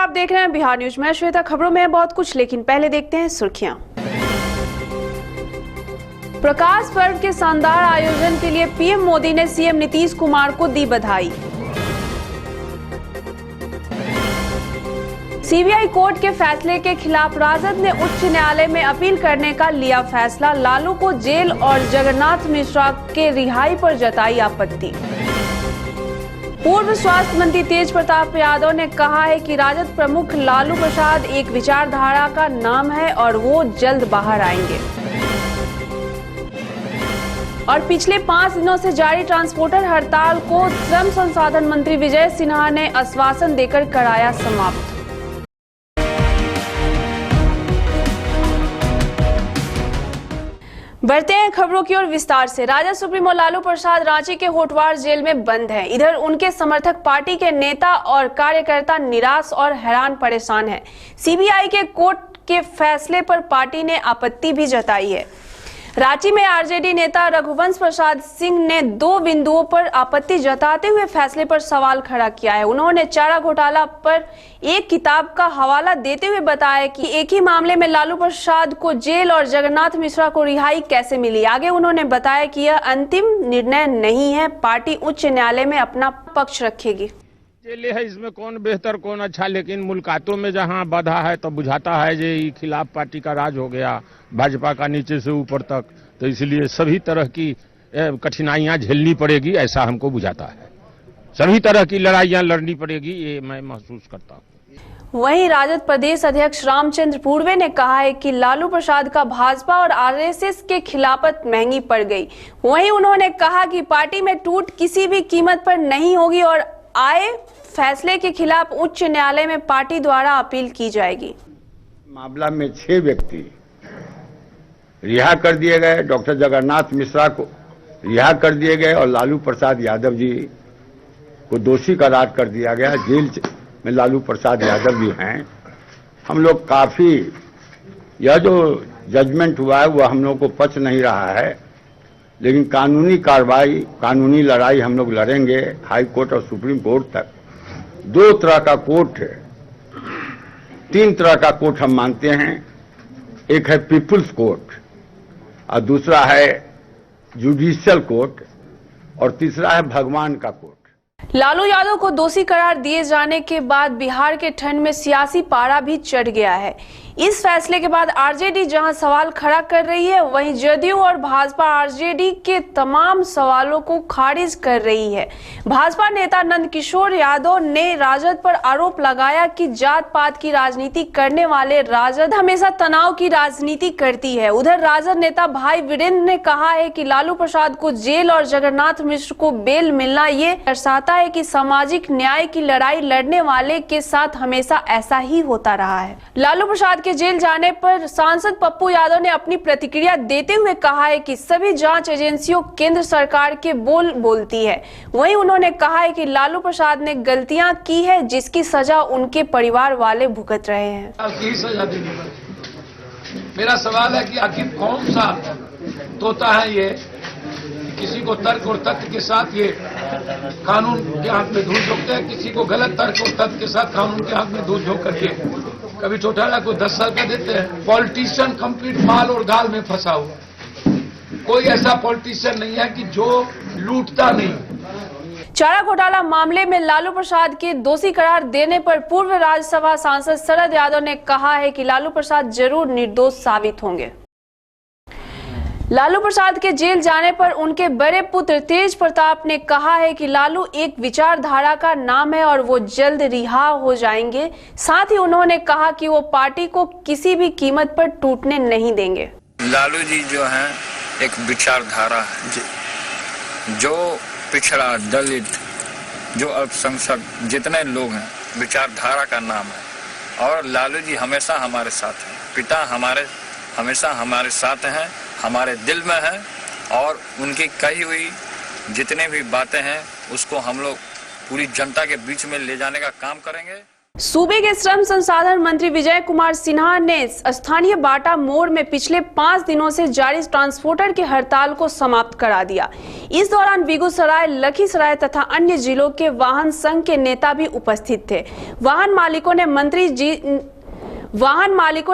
आप देख रहे हैं बिहार न्यूज। मैं श्वेता। खबरों में है बहुत कुछ, लेकिन पहले देखते हैं सुर्खियां। प्रकाश पर्व के शानदार आयोजन के लिए पीएम मोदी ने सीएम नीतीश कुमार को दी बधाई। सीबीआई कोर्ट के फैसले के खिलाफ राजद ने उच्च न्यायालय में अपील करने का लिया फैसला। लालू को जेल और जगन्नाथ मिश्रा के रिहाई पर जताई आपत्ति। पूर्व स्वास्थ्य मंत्री तेज प्रताप यादव ने कहा है कि राजद प्रमुख लालू प्रसाद एक विचारधारा का नाम है और वो जल्द बाहर आएंगे। और पिछले 5 दिनों से जारी ट्रांसपोर्टर हड़ताल को श्रम संसाधन मंत्री विजय सिन्हा ने आश्वासन देकर कराया समाप्त। बढ़ते हैं खबरों की ओर विस्तार से। राजद सुप्रीमो लालू प्रसाद रांची के होटवार जेल में बंद हैं। इधर उनके समर्थक, पार्टी के नेता और कार्यकर्ता निराश और हैरान परेशान हैं। सीबीआई के कोर्ट के फैसले पर पार्टी ने आपत्ति भी जताई है। रांची में आरजेडी नेता रघुवंश प्रसाद सिंह ने 2 बिंदुओं पर आपत्ति जताते हुए फैसले पर सवाल खड़ा किया है। उन्होंने चारा घोटाला पर एक किताब का हवाला देते हुए बताया कि एक ही मामले में लालू प्रसाद को जेल और जगन्नाथ मिश्रा को रिहाई कैसे मिली। आगे उन्होंने बताया कि यह अंतिम निर्णय नहीं है, पार्टी उच्च न्यायालय में अपना पक्ष रखेगी। जेल है, इसमें कौन बेहतर कौन अच्छा, लेकिन मुलाकातों में जहां बाधा है तो बुझाता है ये खिलाफ पार्टी का राज हो गया, भाजपा का नीचे से ऊपर तक, तो इसलिए सभी तरह की कठिनाइयां झेलनी पड़ेगी, ऐसा हमको बुझाता है। सभी तरह की लड़ाइयां लड़नी पड़ेगी, ये मैं महसूस करता हूँ। वहीं राजद प्रदेश अध्यक्ष रामचंद्र पूर्वे ने कहा है कि लालू प्रसाद का भाजपा और आरएसएस के खिलाफत महंगी पड़ गई। वहीं उन्होंने कहा कि पार्टी में टूट किसी भी कीमत पर नहीं होगी और आए फैसले के खिलाफ उच्च न्यायालय में पार्टी द्वारा अपील की जाएगी। मामला में 6 व्यक्ति रिहा कर दिए गए। डॉक्टर जगन्नाथ मिश्रा को रिहा कर दिए गए और लालू प्रसाद यादव जी को दोषी करार कर दिया गया। जेल में लालू प्रसाद यादव जी हैं। हम लोग काफी, यह जो जजमेंट हुआ है वो हम लोग को पच नहीं रहा है, लेकिन कानूनी कार्रवाई, कानूनी लड़ाई हम लोग लड़ेंगे हाई कोर्ट और सुप्रीम कोर्ट तक। 2 तरह का कोर्ट है, 3 तरह का कोर्ट हम मानते हैं। एक है पीपुल्स कोर्ट और दूसरा है जुडिशियल कोर्ट और तीसरा है भगवान का कोर्ट। लालू यादव को दोषी करार दिए जाने के बाद बिहार के ठंड में सियासी पारा भी चढ़ गया है। इस फैसले के बाद आरजेडी जहां सवाल खड़ा कर रही है, वहीं जदयू और भाजपा आरजेडी के तमाम सवालों को खारिज कर रही है। भाजपा नेता नंदकिशोर यादव ने राजद पर आरोप लगाया कि जात पात की राजनीति करने वाले राजद हमेशा तनाव की राजनीति करती है। उधर राजद नेता भाई वीरेंद्र ने कहा है कि लालू प्रसाद को जेल और जगन्नाथ मिश्र को बेल मिलना ये दर्शाता है कि सामाजिक न्याय की लड़ाई लड़ने वाले के साथ हमेशा ऐसा ही होता रहा है। लालू प्रसाद के जेल जाने पर सांसद पप्पू यादव ने अपनी प्रतिक्रिया देते हुए कहा है कि सभी जांच एजेंसियों केंद्र सरकार के बोलती है। वहीं उन्होंने कहा है कि लालू प्रसाद ने गलतियां की है जिसकी सजा उनके परिवार वाले भुगत रहे हैं। सजा देनी पड़ती। मेरा सवाल है कि आखिर कौन सा तोता है ये, किसी को तर्क और तथ्य के साथ ये कानून के हाथ में धूल झोंकते हैं, किसी को गलत तर्क और तथ्य के साथ कानून के हाथ में धूल झोंक करके कभी चौटाला को 10 साल का देते हैं। पॉलिटिशियन कंप्लीट माल और गाल में फंसा हुआ। कोई ऐसा पॉलिटिशियन नहीं है कि जो लूटता नहीं। चारा घोटाला मामले में लालू प्रसाद के दोषी करार देने पर पूर्व राज्यसभा सांसद शरद यादव ने कहा है कि लालू प्रसाद जरूर निर्दोष साबित होंगे। लालू प्रसाद के जेल जाने पर उनके बड़े पुत्र तेज प्रताप ने कहा है कि लालू एक विचारधारा का नाम है और वो जल्द रिहा हो जाएंगे। साथ ही उन्होंने कहा कि वो पार्टी को किसी भी कीमत पर टूटने नहीं देंगे। लालू जी जो हैं एक विचारधारा है जी, जो पिछड़ा, दलित, जो अल्पसंख्यक जितने लोग हैं, विचारधारा का नाम है। और लालू जी हमेशा हमारे साथ हैं। पिता हमारे हमेशा हमारे साथ हैं, हमारे दिल में है, और उनकी कही हुई जितने भी बातें हैं उसको हम लोग पूरी जनता के बीच में ले जाने का काम करेंगे। सूबे के श्रम संसाधन मंत्री विजय कुमार सिन्हा ने स्थानीय बाटा मोड़ में पिछले 5 दिनों से जारी ट्रांसपोर्टर की हड़ताल को समाप्त करा दिया। इस दौरान बेगूसराय, लखीसराय तथा अन्य जिलों के वाहन संघ के नेता भी उपस्थित थे। वाहन मालिकों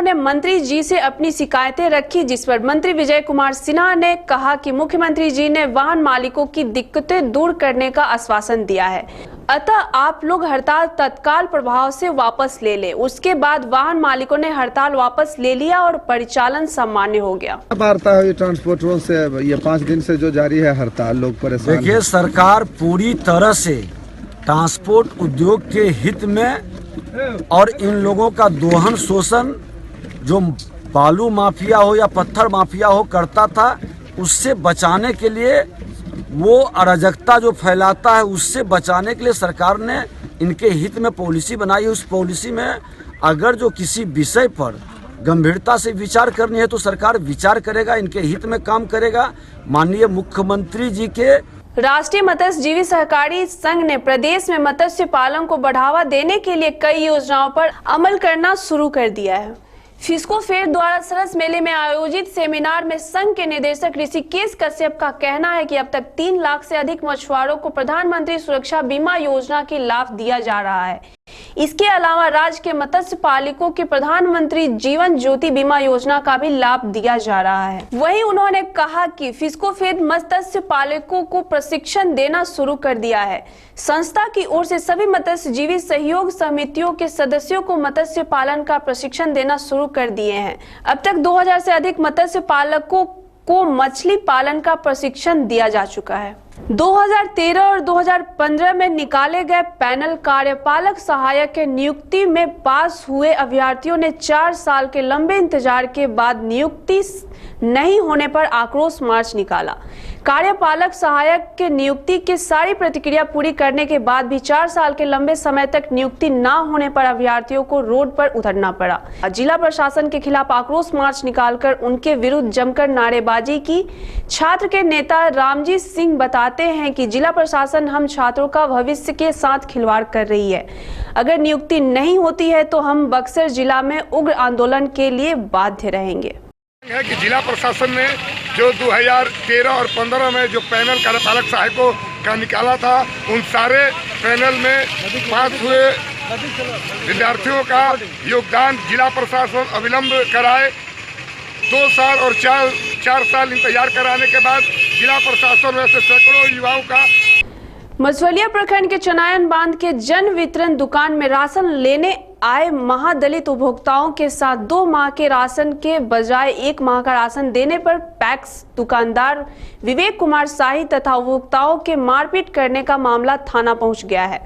ने मंत्री जी से अपनी शिकायतें रखी, जिस पर मंत्री विजय कुमार सिन्हा ने कहा कि मुख्यमंत्री जी ने वाहन मालिकों की दिक्कतें दूर करने का आश्वासन दिया है, अतः आप लोग हड़ताल तत्काल प्रभाव से वापस ले ले। उसके बाद वाहन मालिकों ने हड़ताल वापस ले लिया और परिचालन सामान्य हो गया। वार्ता हुई ट्रांसपोर्टरों से, ये 5 दिन से जो जारी है हड़ताल, लोग परेशान। देखिए, सरकार पूरी तरह से ट्रांसपोर्ट उद्योग के हित में और इन लोगों का दोहन शोषण जो बालू माफिया हो या पत्थर माफिया हो करता था, उससे बचाने के लिए, वो अराजकता जो फैलाता है उससे बचाने के लिए सरकार ने इनके हित में पॉलिसी बनाई। उस पॉलिसी में अगर जो किसी विषय पर गंभीरता से विचार करनी है तो सरकार विचार करेगा, इनके हित में काम करेगा। माननीय मुख्यमंत्री जी के राष्ट्रीय मत्स्यजीवी सहकारी संघ ने प्रदेश में मत्स्य पालन को बढ़ावा देने के लिए कई योजनाओं पर अमल करना शुरू कर दिया है। फिस्को फेयर द्वारा सरस मेले में आयोजित सेमिनार में संघ के निदेशक ऋषिकेश कश्यप का कहना है कि अब तक 3 लाख से अधिक मछुआरों को प्रधानमंत्री सुरक्षा बीमा योजना के लाभ दिया जा रहा है। इसके अलावा राज्य के मत्स्य पालकों के प्रधानमंत्री जीवन ज्योति बीमा योजना का भी लाभ दिया जा रहा है। वहीं उन्होंने कहा कि फिस्को फेड मत्स्य पालकों को प्रशिक्षण देना शुरू कर दिया है। संस्था की ओर से सभी मत्स्यजीवी सहयोग समितियों के सदस्यों को मत्स्य पालन का प्रशिक्षण देना शुरू कर दिए हैं। अब तक 2000 से अधिक मत्स्य पालकों को मछली पालन का प्रशिक्षण दिया जा चुका है। 2013 और 2015 में निकाले गए पैनल कार्यपालक सहायक के नियुक्ति में पास हुए अभ्यर्थियों ने 4 साल के लंबे इंतजार के बाद नियुक्ति नहीं होने पर आक्रोश मार्च निकाला। कार्यपालक सहायक के नियुक्ति की सारी प्रक्रिया पूरी करने के बाद भी 4 साल के लंबे समय तक नियुक्ति न होने पर अभ्यर्थियों को रोड पर उतरना पड़ा। जिला प्रशासन के खिलाफ आक्रोश मार्च निकालकर उनके विरुद्ध जमकर नारेबाजी की। छात्र के नेता रामजीत सिंह बताते हैं कि जिला प्रशासन हम छात्रों का भविष्य के साथ खिलवाड़ कर रही है। अगर नियुक्ति नहीं होती है तो हम बक्सर जिला में उग्र आंदोलन के लिए बाध्य रहेंगे। है कि जिला प्रशासन ने जो 2013 और 15 में जो पैनल कार्यपालक सहायकों का निकाला था, उन सारे पैनल में पास हुए विद्यार्थियों का योगदान जिला प्रशासन अविलंब कराए। 2 साल और 4 साल इंतजार कराने के बाद जिला प्रशासन में से सैकड़ों युवाओं का मझवलिया प्रखंड के चनायन बांध के जन वितरण दुकान में राशन लेने आए महादलित उपभोक्ताओं के साथ 2 माह के राशन के बजाय 1 माह का राशन देने पर पैक्स दुकानदार विवेक कुमार शाही तथा उपभोक्ताओं के मारपीट करने का मामला थाना पहुंच गया है।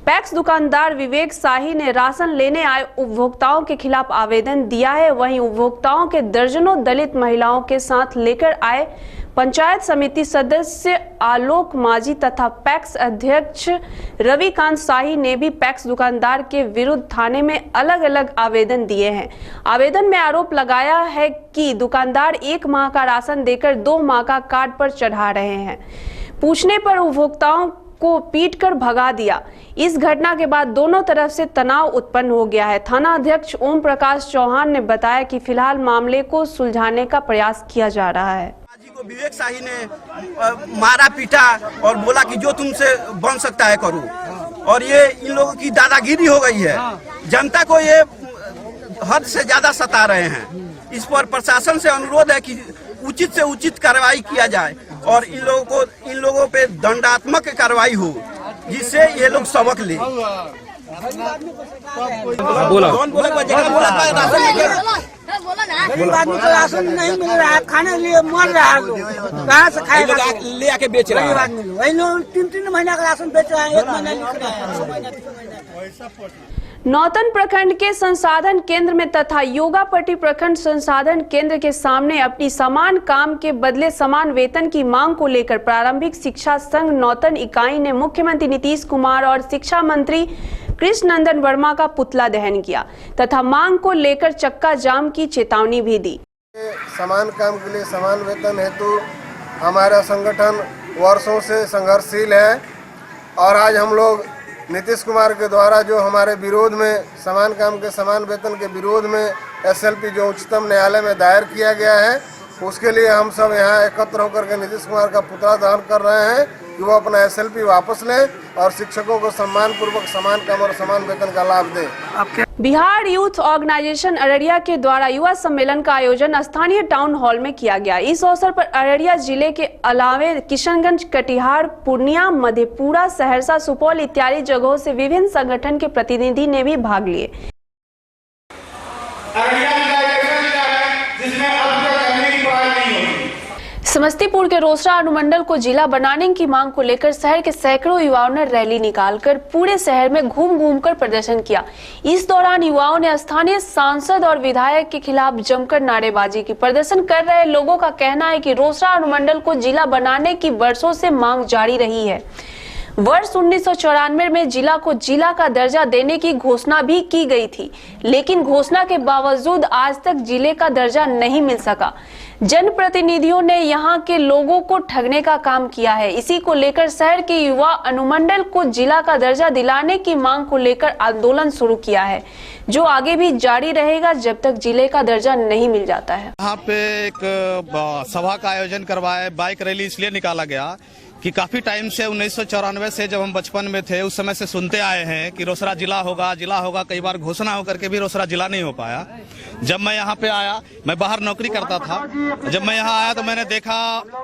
पैक्स दुकानदार विवेक शाही ने राशन लेने आए उपभोक्ताओं के खिलाफ आवेदन दिया है। वहीं उपभोक्ताओं के दर्जनों दलित महिलाओं के साथ लेकर आए पंचायत समिति सदस्य आलोक माझी तथा पैक्स अध्यक्ष रविकांत शाही ने भी पैक्स दुकानदार के विरुद्ध थाने में अलग अलग आवेदन दिए हैं। आवेदन में आरोप लगाया है कि दुकानदार 1 माह का राशन देकर 2 माह का कार्ड पर चढ़ा रहे हैं। पूछने पर उपभोक्ताओं को पीटकर भगा दिया। इस घटना के बाद दोनों तरफ से तनाव उत्पन्न हो गया है। थाना अध्यक्ष ओम प्रकाश चौहान ने बताया कि फिलहाल मामले को सुलझाने का प्रयास किया जा रहा है। विवेक शाही ने मारा पीटा और बोला कि जो तुमसे बन सकता है करो, और ये इन लोगों की दादागिरी हो गई है। जनता को ये हद से ज्यादा सता रहे हैं। इस पर प्रशासन से अनुरोध है कि उचित से उचित कार्रवाई किया जाए और इन लोगों पे दंडात्मक कार्रवाई हो, जिससे ये लोग सबक ले। गरीब आदमी को राशन नहीं मिल रहा है, खाने के लिए मर रहा है। कहाँ से खाएगा? ले आके बेच रहा है। वही लोग 3-3 महीना का राशन बेच रहा है, 1 महीना लिख रहा है, 2 महीना 3 महीना। नौतन प्रखंड के संसाधन केंद्र में तथा योगापट्टी प्रखंड संसाधन केंद्र के सामने अपनी समान काम के बदले समान वेतन की मांग को लेकर प्रारंभिक शिक्षा संघ नौतन इकाई ने मुख्यमंत्री नीतीश कुमार और शिक्षा मंत्री कृष्ण नंदन वर्मा का पुतला दहन किया तथा मांग को लेकर चक्का जाम की चेतावनी भी दी। समान काम के लिए समान वेतन हेतु हमारा संगठन वर्षों से संघर्षशील है और आज हम लोग नीतीश कुमार के द्वारा जो हमारे विरोध में समान काम के समान वेतन के विरोध में SLP जो उच्चतम न्यायालय में दायर किया गया है, उसके लिए हम सब यहाँ एकत्र होकर के नीतीश कुमार का पुतला दहन कर रहे हैं कि वो अपना SLP वापस लें और शिक्षकों को सम्मान पूर्वक समान काम और समान वेतन का लाभ दें। बिहार यूथ ऑर्गेनाइजेशन अररिया के द्वारा युवा सम्मेलन का आयोजन स्थानीय टाउन हॉल में किया गया। इस अवसर पर अररिया जिले के अलावे किशनगंज, कटिहार, पूर्णिया, मधेपुरा, सहरसा, सुपौल इत्यादि जगहों से विभिन्न संगठन के प्रतिनिधि ने भी भाग लिए। समस्तीपुर के रोसड़ा अनुमंडल को जिला बनाने की मांग को लेकर शहर के सैकड़ों युवाओं ने रैली निकालकर पूरे शहर में घूम घूम कर प्रदर्शन किया। इस दौरान युवाओं ने स्थानीय सांसद और विधायक के खिलाफ जमकर नारेबाजी की। प्रदर्शन कर रहे लोगों का कहना है कि रोसड़ा अनुमंडल को जिला बनाने की वर्षों से मांग जारी रही है। वर्ष 1994 में जिला को जिला का दर्जा देने की घोषणा भी की गई थी, लेकिन घोषणा के बावजूद आज तक जिले का दर्जा नहीं मिल सका। जनप्रतिनिधियों ने यहां के लोगों को ठगने का काम किया है। इसी को लेकर शहर के युवा अनुमंडल को जिला का दर्जा दिलाने की मांग को लेकर आंदोलन शुरू किया है, जो आगे भी जारी रहेगा जब तक जिले का दर्जा नहीं मिल जाता है। यहाँ पे एक सभा का आयोजन करवाया, बाइक रैली इसलिए निकाला गया कि काफी टाइम से 1994 से जब हम बचपन में थे उस समय से सुनते आए हैं कि रोसड़ा जिला होगा। कई बार घोषणा होकर के भी रोसड़ा जिला नहीं हो पाया। जब मैं यहाँ पे आया, मैं बाहर नौकरी करता था, जब मैं यहाँ आया तो मैंने देखा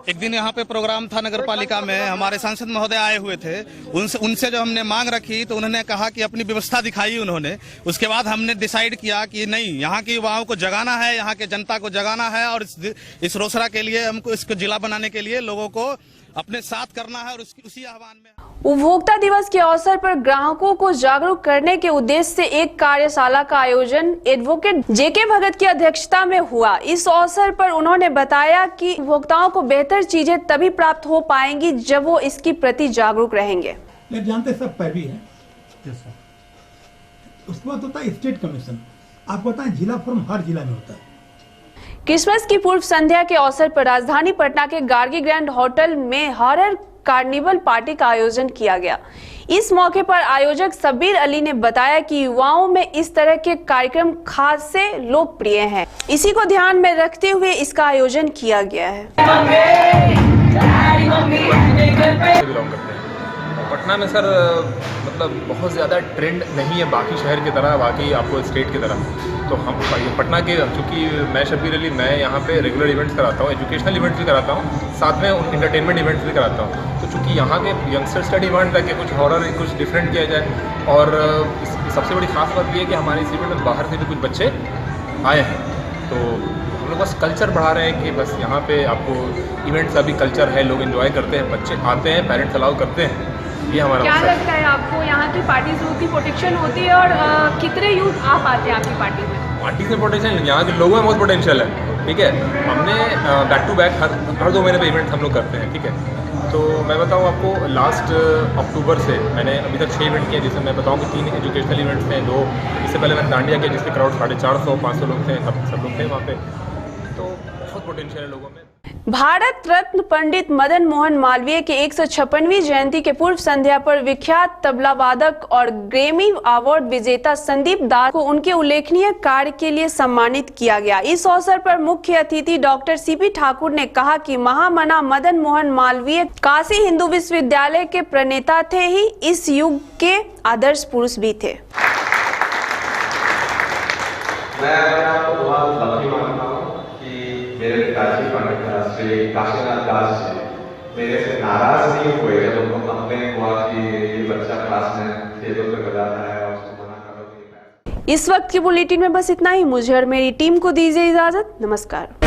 एक दिन यहाँ पे प्रोग्राम था नगर पालिका में, हमारे सांसद महोदय आए हुए थे। उनसे जब हमने मांग रखी तो उन्होंने कहा कि अपनी व्यवस्था दिखाई उन्होंने। उसके बाद हमने डिसाइड किया कि नहीं, यहाँ के युवाओं को जगाना है, यहाँ के जनता को जगाना है और इस रोसड़ा के लिए हमको इसको जिला बनाने के लिए लोगों को अपने साथ करना है और उसी आह्वान में। उपभोक्ता दिवस के अवसर पर ग्राहकों को जागरूक करने के उद्देश्य से एक कार्यशाला का आयोजन एडवोकेट जेके भगत की अध्यक्षता में हुआ। इस अवसर पर उन्होंने बताया कि उपभोक्ताओं को बेहतर चीजें तभी प्राप्त हो पाएंगी जब वो इसके प्रति जागरूक रहेंगे। जानते सब पैरवी है, उसके बाद होता है स्टेट कमीशन। आपको पता है जिला फॉर्म हर जिला में होता है। क्रिसमस की पूर्व संध्या के अवसर पर राजधानी पटना के गार्गी ग्रैंड होटल में हॉरर कार्निवल पार्टी का आयोजन किया गया। इस मौके पर आयोजक सबीर अली ने बताया कि युवाओं में इस तरह के कार्यक्रम खासे लोकप्रिय हैं। इसी को ध्यान में रखते हुए इसका आयोजन किया गया है। पटना में सर मतलब बहुत ज़्यादा ट्रेंड नहीं है बाकी शहर की तरह, बाकी आपको स्टेट की तरह। तो हम पटना के, चूँकि मैं शबीर अली, मैं यहाँ पे रेगुलर इवेंट्स कराता हूँ, एजुकेशनल इवेंट्स भी कराता हूँ, साथ में इंटरटेनमेंट इवेंट्स भी कराता हूँ। तो चूँकि यहाँ के यंगस्टर्स का डिमांड था कि कुछ हॉरर, कुछ डिफरेंट किया जाए। और सबसे बड़ी खास बात ये है कि हमारे इस इवेंट में बाहर से भी कुछ बच्चे आए हैं। तो हम लोग बस कल्चर बढ़ा रहे हैं कि बस यहाँ पे आपको इवेंट्स अभी कल्चर है, लोग एंजॉय करते हैं, बच्चे आते हैं, पेरेंट्स अलाउ करते हैं। ये हमारा क्या लगता है आपको, यहाँ की पार्टीज की प्रोटेक्शन होती है और कितने यूथ आ पाते हैं आपकी पार्टी में? पार्टी से पोटेंशियल, यहाँ के लोगों में बहुत पोटेंशियल है। ठीक है, हमने बैक टू बैक हर 2 महीने पे इवेंट हम लोग करते हैं। ठीक है, तो मैं बताऊँ आपको, लास्ट अक्टूबर से मैंने अभी तक 6 इवेंट किए, जिसमें मैं बताऊँ कि 3 एजुकेशनल इवेंट्स हैं, 2 इससे पहले मैंने दांडिया किया जिसके क्राउड 450-500 लोग थे, सब लोग थे वहाँ पे। तो बहुत पोटेंशियल है लोगों में। भारत रत्न पंडित मदन मोहन मालवीय के 156वीं जयंती के पूर्व संध्या पर विख्यात तबला वादक और ग्रैमी अवार्ड विजेता संदीप दास को उनके उल्लेखनीय कार्य के लिए सम्मानित किया गया। इस अवसर पर मुख्य अतिथि डॉक्टर सीपी ठाकुर ने कहा कि महामना मदन मोहन मालवीय काशी हिंदू विश्वविद्यालय के प्रणेता थे ही इस युग के आदर्श पुरुष भी थे। मेरे पिताजी पंडित श्री काशीनाथ दास जी मेरे से नाराज नहीं हुए जब उनको कंप्लेन हुआ कि ये बच्चा क्लास में टेबल पे बजाता है और उसको मना करो। इस वक्त की बुलेटिन में बस इतना ही। मुझे और मेरी टीम को दीजिए इजाजत। नमस्कार।